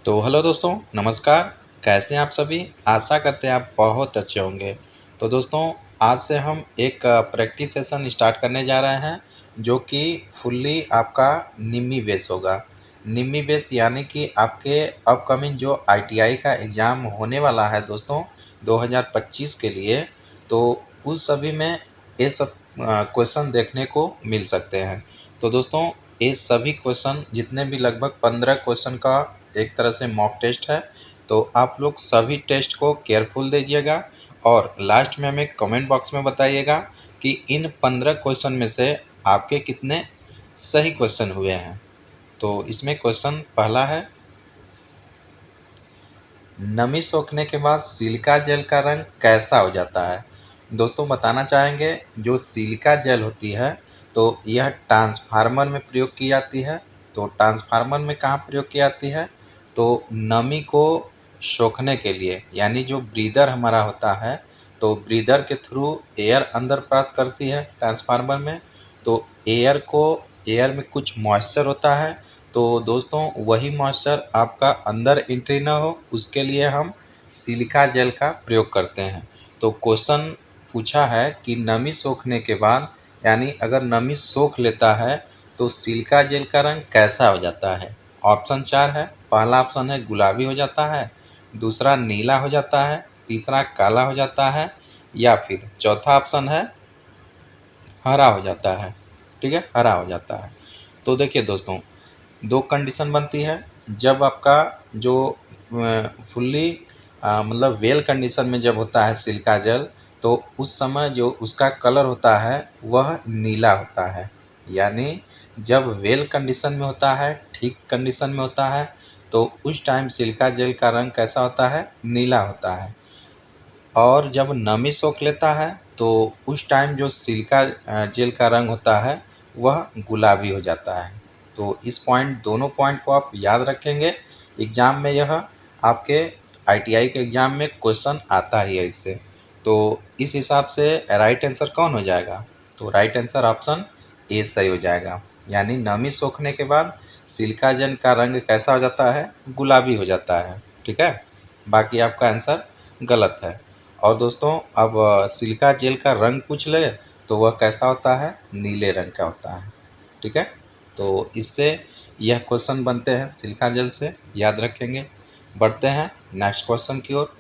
तो हेलो दोस्तों, नमस्कार। कैसे हैं आप सभी? आशा करते हैं आप बहुत अच्छे होंगे। तो दोस्तों, आज से हम एक प्रैक्टिस सेशन स्टार्ट करने जा रहे हैं, जो कि फुल्ली आपका निम्मी बेस होगा। निम्मी बेस यानी कि आपके अपकमिंग जो आईटीआई का एग्ज़ाम होने वाला है दोस्तों 2025 के लिए, तो उस सभी में ये सब क्वेश्चन देखने को मिल सकते हैं। तो दोस्तों, ये सभी क्वेश्चन जितने भी लगभग 15 क्वेश्चन का एक तरह से मॉक टेस्ट है। तो आप लोग सभी टेस्ट को केयरफुल दीजिएगा और लास्ट में हमें कमेंट बॉक्स में बताइएगा कि इन 15 क्वेश्चन में से आपके कितने सही क्वेश्चन हुए हैं। तो इसमें क्वेश्चन पहला है, नमी सोखने के बाद सिलिका जेल का रंग कैसा हो जाता है? दोस्तों, बताना चाहेंगे जो सिलिका जेल होती है तो यह ट्रांसफार्मर में प्रयोग की जाती है। तो ट्रांसफार्मर में कहाँ प्रयोग की जाती है? तो नमी को सोखने के लिए, यानी जो ब्रीदर हमारा होता है, तो ब्रीदर के थ्रू एयर अंदर पास करती है ट्रांसफार्मर में। तो एयर में कुछ मॉइस्चर होता है। तो दोस्तों, वही मॉइस्चर आपका अंदर एंट्री ना हो, उसके लिए हम सिलिका जेल का प्रयोग करते हैं। तो क्वेश्चन पूछा है कि नमी सोखने के बाद, यानी अगर नमी सोख लेता है तो सिलिका जेल का रंग कैसा हो जाता है? ऑप्शन 4 है। पहला ऑप्शन है गुलाबी हो जाता है, दूसरा नीला हो जाता है, तीसरा काला हो जाता है, या फिर चौथा ऑप्शन है हरा हो जाता है। ठीक है, हरा हो जाता है। तो देखिए दोस्तों, दो कंडीशन बनती है। जब आपका जो फुल्ली मतलब वेल कंडीशन में जब होता है सिलिका जेल, तो उस समय जो उसका कलर होता है वह नीला होता है। यानी जब वेल कंडीशन में होता है, ठीक कंडीशन में होता है, तो उस टाइम सिलिका जेल का रंग कैसा होता है? नीला होता है। और जब नमी सोख लेता है तो उस टाइम जो सिलिका जेल का रंग होता है वह गुलाबी हो जाता है। तो इस दोनों पॉइंट को आप याद रखेंगे। एग्ज़ाम में यह आपके आईटीआई के एग्ज़ाम में क्वेश्चन आता ही है इससे। तो इस हिसाब से राइट आंसर कौन हो जाएगा? तो राइट आंसर ऑप्शन ए सही हो जाएगा। यानी नमी सोखने के बाद सिलिका जेल का रंग कैसा हो जाता है? गुलाबी हो जाता है। ठीक है, बाकी आपका आंसर गलत है। और दोस्तों, अब सिलिका जेल का रंग पूछ ले तो वह कैसा होता है? नीले रंग का होता है। ठीक है, तो इससे यह क्वेश्चन बनते हैं सिलिका जेल से, याद रखेंगे। बढ़ते हैं नेक्स्ट क्वेश्चन की ओर।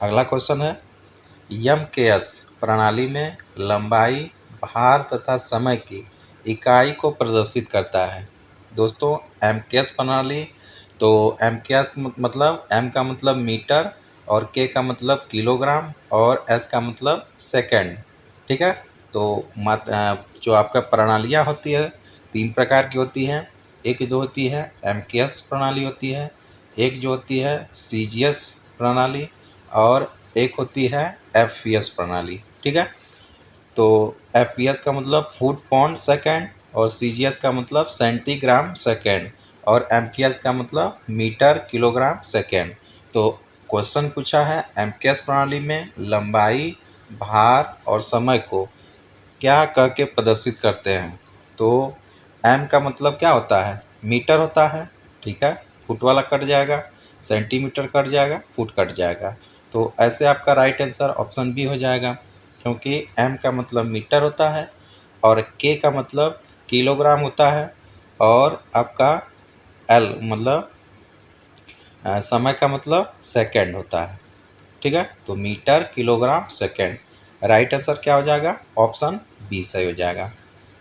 अगला क्वेश्चन है, यम के एस प्रणाली में लंबाई, भार तथा समय की इकाई को प्रदर्शित करता है। दोस्तों, एम के एस प्रणाली, तो एम के एस मतलब एम का मतलब मीटर, और के का मतलब किलोग्राम, और एस का मतलब सेकंड। ठीक है, तो जो आपका प्रणालियाँ होती है तीन प्रकार की होती हैं। एक जो होती है एम के एस प्रणाली होती है, एक जो होती है सी जी एस प्रणाली, और एक होती है एफ प्रणाली। ठीक है, तो एफ का मतलब फुट पॉन्ड सेकेंड, और सी का मतलब सेंटीग्राम सेकेंड, और एम का मतलब मीटर किलोग्राम सेकेंड। तो क्वेश्चन पूछा है एम प्रणाली में लंबाई, भार और समय को क्या कह के प्रदर्शित करते हैं? तो एम का मतलब क्या होता है? मीटर होता है। ठीक है, फुट वाला कट जाएगा, सेंटीमीटर कट जाएगा, फुट कट जाएगा। तो ऐसे आपका राइट आंसर ऑप्शन बी हो जाएगा, क्योंकि एम का मतलब मीटर होता है, और के का मतलब किलोग्राम होता है, और आपका एल मतलब समय का मतलब सेकेंड होता है। ठीक है, तो metre kilogram second. Right answer क्या हो जाएगा? ऑप्शन बी सही हो जाएगा।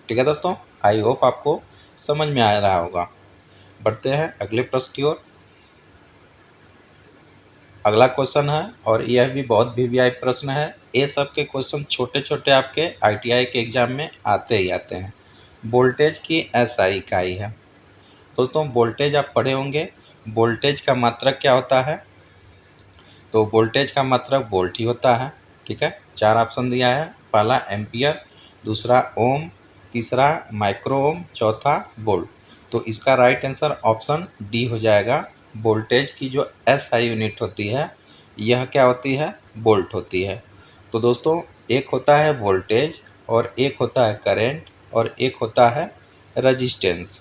ठीक है दोस्तों, आई होप आपको समझ में आ रहा होगा। बढ़ते हैं अगले प्रश्न की ओर। अगला क्वेश्चन है, और यह भी बहुत वीवीआई प्रश्न है। ये सब के क्वेश्चन छोटे छोटे आपके आईटीआई के एग्जाम में आते ही आते हैं। वोल्टेज की एसआई इकाई है। दोस्तों, वोल्टेज आप पढ़े होंगे। वोल्टेज का मात्रक क्या होता है? तो वोल्टेज का मात्रक वोल्ट ही होता है। ठीक है, चार ऑप्शन दिया है। पहला एम्पियर, दूसरा ओम, तीसरा माइक्रो ओम, चौथा वोल्ट। तो इसका राइट आंसर ऑप्शन डी हो जाएगा। वोल्टेज की जो एसआई यूनिट होती है, यह क्या होती है? वोल्ट होती है। तो दोस्तों, एक होता है वोल्टेज, और एक होता है करंट, और एक होता है रजिस्टेंस।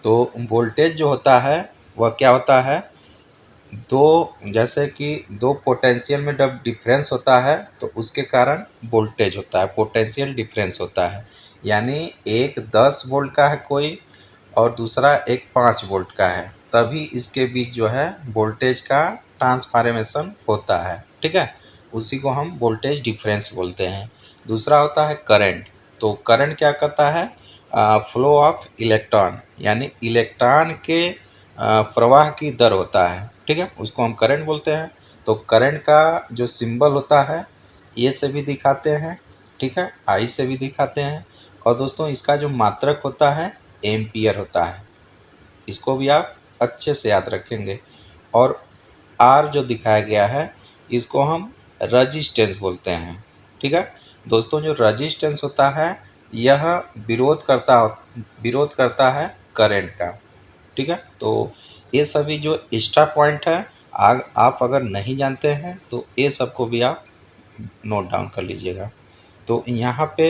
तो वोल्टेज जो होता है वह क्या होता है, जैसे कि दो पोटेंशियल में जब डिफरेंस होता है तो उसके कारण वोल्टेज होता है, पोटेंशियल डिफरेंस होता है। यानी एक 10 वोल्ट का है कोई और दूसरा एक 5 वोल्ट का है, तभी इसके बीच जो है वोल्टेज का ट्रांसफॉर्मेशन होता है। ठीक है, उसी को हम वोल्टेज डिफरेंस बोलते हैं। दूसरा होता है करंट। तो करंट क्या करता है, फ्लो ऑफ इलेक्ट्रॉन, यानी इलेक्ट्रॉन के प्रवाह की दर होता है। ठीक है, उसको हम करंट बोलते हैं। तो करंट का जो सिंबल होता है ए से भी दिखाते हैं, ठीक है, आई से भी दिखाते हैं। और दोस्तों इसका जो मात्रक होता है एम्पियर होता है, इसको भी आप अच्छे से याद रखेंगे। और आर जो दिखाया गया है इसको हम रजिस्टेंस बोलते हैं। ठीक है दोस्तों, जो रजिस्टेंस होता है यह विरोध करता है करंट का। ठीक है, तो ये सभी जो एक्स्ट्रा पॉइंट है आप अगर नहीं जानते हैं तो ये सबको भी आप नोट डाउन कर लीजिएगा। तो यहाँ पे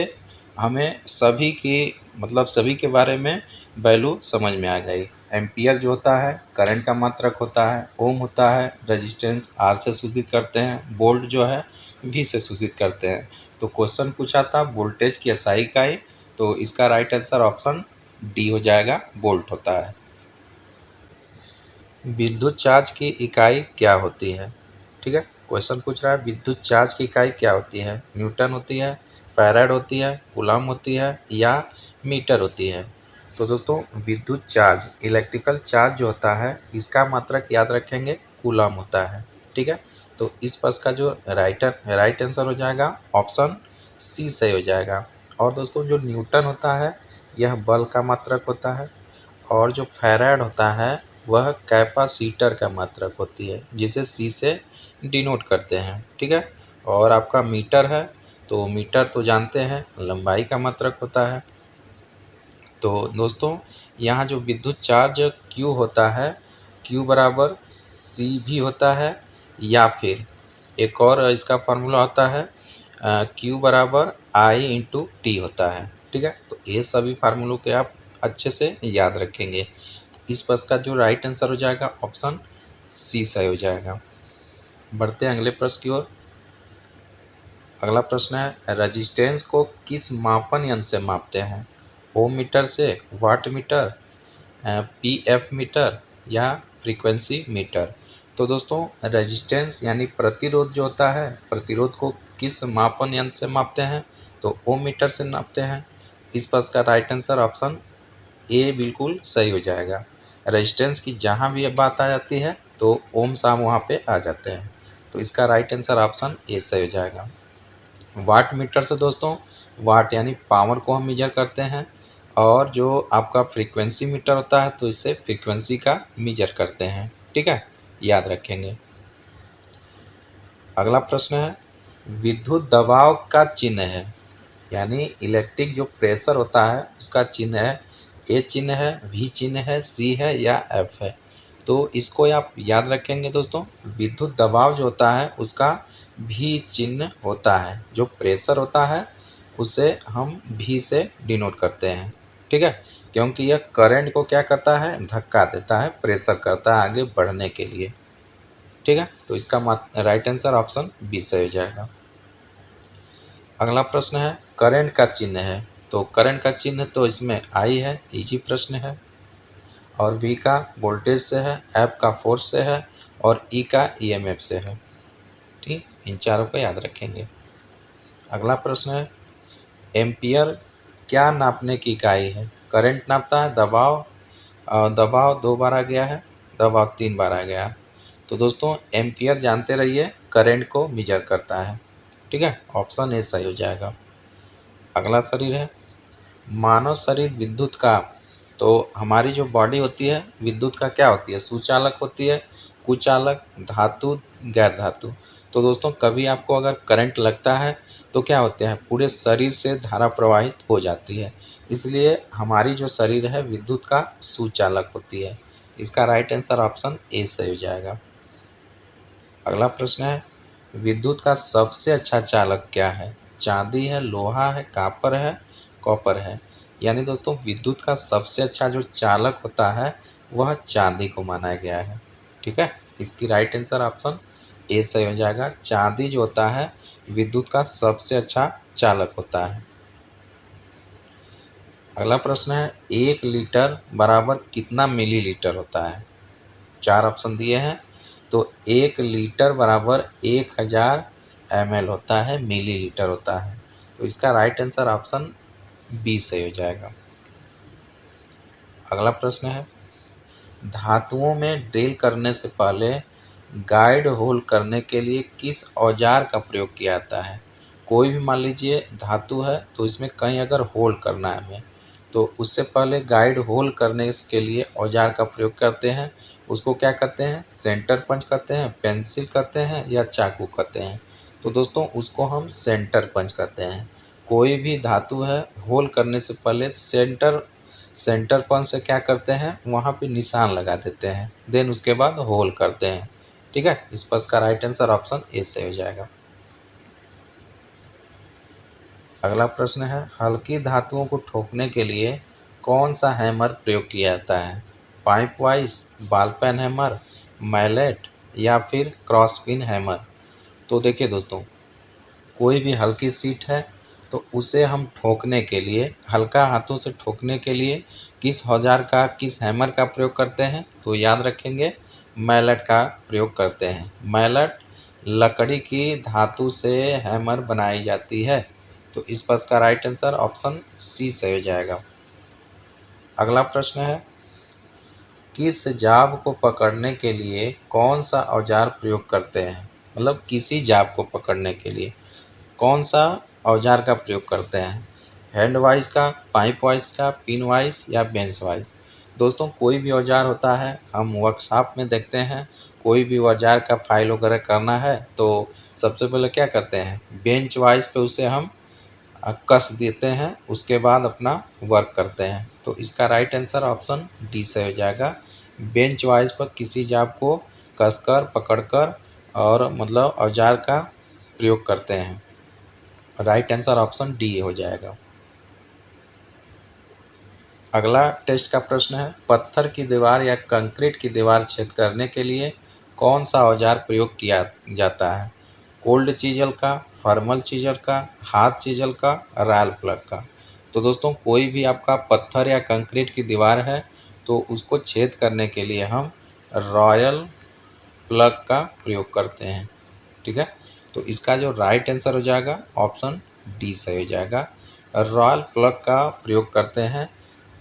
हमें सभी की मतलब सभी के बारे में वैल्यू समझ में आ गई। एम्पियर जो होता है करंट का मात्रक होता है, ओम होता है रेजिस्टेंस आर से सूचित करते हैं, वोल्ट जो है वी से सूचित करते हैं। तो क्वेश्चन पूछा था वोल्टेज की एसआई इकाई, तो इसका राइट आंसर ऑप्शन डी हो जाएगा, वोल्ट होता है। विद्युत चार्ज की इकाई क्या होती है। ठीक है, क्वेश्चन पूछ रहा है विद्युत चार्ज की इकाई क्या होती है। न्यूटन होती है, फैराड होती है, कूलम होती है या मीटर होती है। तो दोस्तों विद्युत चार्ज इलेक्ट्रिकल चार्ज जो होता है इसका मात्रक याद रखेंगे कूलम होता है। ठीक है, तो इस प्रश्न का जो राइट आंसर हो जाएगा ऑप्शन सी सही हो जाएगा। और दोस्तों जो न्यूटन होता है यह बल का मात्रक होता है, और जो फैराड होता है वह कैपेसिटर का मात्रक होती है, जिसे सी से डिनोट करते हैं। ठीक है, और आपका मीटर है, तो मीटर तो जानते हैं लंबाई का मात्रक होता है। तो दोस्तों यहाँ जो विद्युत चार्ज Q होता है, Q बराबर सी भी होता है, या फिर एक और इसका फार्मूला होता है Q बराबर आई इंटू टी होता है। ठीक है, तो ये सभी फार्मूलों के आप अच्छे से याद रखेंगे। इस प्रश्न का जो राइट आंसर हो जाएगा ऑप्शन सी सही हो जाएगा। बढ़ते हैं अगले प्रश्न की ओर। अगला प्रश्न है रेजिस्टेंस को किस मापन यंत्र से मापते हैं। ओम मीटर से, वाट मीटर, पीएफ मीटर या फ्रीक्वेंसी मीटर। तो दोस्तों रेजिस्टेंस यानी प्रतिरोध जो होता है, प्रतिरोध को किस मापन यंत्र से मापते हैं, तो ओम मीटर से नापते हैं। इस प्रश्न का राइट आंसर ऑप्शन ए बिल्कुल सही हो जाएगा। रेजिस्टेंस की जहाँ भी बात आ जाती है तो ओम साम वहाँ पे आ जाते हैं, तो इसका राइट आंसर ऑप्शन ए सही हो जाएगा। वाट मीटर से दोस्तों वाट यानी पावर को हम मेजर करते हैं, और जो आपका फ्रीक्वेंसी मीटर होता है तो इससे फ्रीक्वेंसी का मेजर करते हैं। ठीक है, याद रखेंगे। अगला प्रश्न है विद्युत दबाव का चिन्ह है, यानी इलेक्ट्रिक जो प्रेशर होता है उसका चिन्ह है, ए चिन्ह है, वी चिन्ह है, सी है या एफ है। तो इसको आप याद रखेंगे दोस्तों, विद्युत दबाव जो होता है उसका भी चिन्ह होता है, जो प्रेशर होता है उसे हम भी से डिनोट करते हैं। ठीक है, क्योंकि यह करंट को क्या करता है, धक्का देता है, प्रेशर करता है आगे बढ़ने के लिए। ठीक है, तो इसका राइट आंसर ऑप्शन बी से हो जाएगा। अगला प्रश्न है करंट का चिन्ह है, तो करंट का चिन्ह तो इसमें आई है, इजी प्रश्न है। और वी का वोल्टेज से है, एफ का फोर्स से है, और ई का ईएमएफ से है। ठीक, इन चारों को याद रखेंगे। अगला प्रश्न है एम्पियर क्या नापने की इकाई है। करंट नापता है, दबाव 2 बार आ गया है, दबाव 3 बार आ गया। तो दोस्तों एम्पियर जानते रहिए करंट को मेजर करता है। ठीक है, ऑप्शन ए सही हो जाएगा। अगला शरीर है मानव शरीर विद्युत का, तो हमारी जो बॉडी होती है विद्युत का क्या होती है, सुचालक होती है, कुचालक, धातु, गैर धातु। तो दोस्तों कभी आपको अगर करंट लगता है तो क्या होते हैं, पूरे शरीर से धारा प्रवाहित हो जाती है, इसलिए हमारी जो शरीर है विद्युत का सुचालक होती है। इसका राइट आंसर ऑप्शन ए सही हो जाएगा। अगला प्रश्न है विद्युत का सबसे अच्छा चालक क्या है। चांदी है, लोहा है, कॉपर है, कॉपर है। यानी दोस्तों विद्युत का सबसे अच्छा जो चालक होता है वह चांदी को माना गया है। ठीक है, इसकी राइट आंसर ऑप्शन ए सही हो जाएगा। चांदी जो होता है विद्युत का सबसे अच्छा चालक होता है। अगला प्रश्न है 1 लीटर बराबर कितना मिलीलीटर होता है। 4 ऑप्शन दिए हैं। तो 1 लीटर बराबर 1000 ml होता है, मिलीलीटर होता है। तो इसका राइट आंसर ऑप्शन बी सही हो जाएगा। अगला प्रश्न है धातुओं में ड्रिल करने से पहले गाइड होल करने के लिए किस औजार का प्रयोग किया जाता है। कोई भी मान लीजिए धातु है तो इसमें कहीं अगर होल करना है हमें, तो उससे पहले गाइड होल करने के लिए औजार का प्रयोग करते हैं। उसको क्या कहते हैं, सेंटर पंच कहते हैं, पेंसिल कहते हैं या चाकू कहते हैं। तो दोस्तों उसको हम सेंटर पंच कहते हैं। कोई भी धातु है होल करने से पहले सेंटर पंच से क्या करते हैं, वहाँ पे निशान लगा देते हैं, देन उसके बाद होल करते हैं। ठीक है, इस पर का राइट आंसर ऑप्शन ए से हो जाएगा। अगला प्रश्न है हल्की धातुओं को ठोकने के लिए कौन सा हैमर प्रयोग किया जाता है। Pipe vice, ball peen hammer, mallet या फिर क्रॉस पिन हैमर। तो देखिए दोस्तों, कोई भी हल्की सीट है तो उसे हम ठोकने के लिए, हल्का हाथों से ठोकने के लिए किस औजार का, किस हैमर का प्रयोग करते हैं। तो याद रखेंगे मैलेट का प्रयोग करते हैं। मैलेट लकड़ी की धातु से हैमर बनाई जाती है। तो इस पर का राइट आंसर ऑप्शन सी से हो जाएगा। अगला प्रश्न है किस जाब को पकड़ने के लिए कौन सा औजार प्रयोग करते हैं। मतलब किसी जाब को पकड़ने के लिए कौन सा औजार का प्रयोग करते हैं। हैंड वाइज का, पाइप वाइज का, पिन वाइज या बेंच वाइज। दोस्तों कोई भी औजार होता है हम वर्कशॉप में देखते हैं, कोई भी औजार का फाइल वगैरह करना है तो सबसे पहले क्या करते हैं, बेंच वाइज पे उसे हम कस देते हैं, उसके बाद अपना वर्क करते हैं। तो इसका राइट आंसर ऑप्शन डी से हो जाएगा। बेंच वाइज पर किसी जाब को कसकर, पकड़कर और मतलब औजार का प्रयोग करते हैं। राइट आंसर ऑप्शन डी हो जाएगा। अगला टेस्ट का प्रश्न है पत्थर की दीवार या कंक्रीट की दीवार छेद करने के लिए कौन सा औजार प्रयोग किया जाता है। कोल्ड चीजल का, थर्मल चीजल का, हाथ चीजल का, रॉयल प्लग का। तो दोस्तों कोई भी आपका पत्थर या कंक्रीट की दीवार है तो उसको छेद करने के लिए हम रॉयल प्लग का प्रयोग करते हैं। ठीक है, तो इसका जो राइट आंसर हो जाएगा ऑप्शन डी सही हो जाएगा। रॉयल प्लग का प्रयोग करते हैं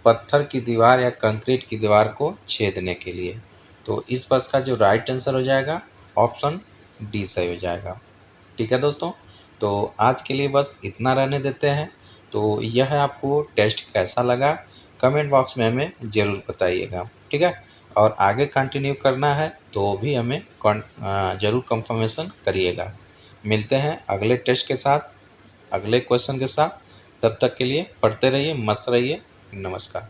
पत्थर की दीवार या कंक्रीट की दीवार को छेदने के लिए। तो इस प्रश्न का जो राइट आंसर हो जाएगा ऑप्शन डी सही हो जाएगा। ठीक है दोस्तों, तो आज के लिए बस इतना रहने देते हैं। तो यह आपको टेस्ट कैसा लगा कमेंट बॉक्स में हमें ज़रूर बताइएगा। ठीक है, और आगे कंटिन्यू करना है तो भी हमें ज़रूर कंफर्मेशन करिएगा। मिलते हैं अगले टेस्ट के साथ, अगले क्वेश्चन के साथ। तब तक के लिए पढ़ते रहिए, मस्त रहिए। नमस्कार।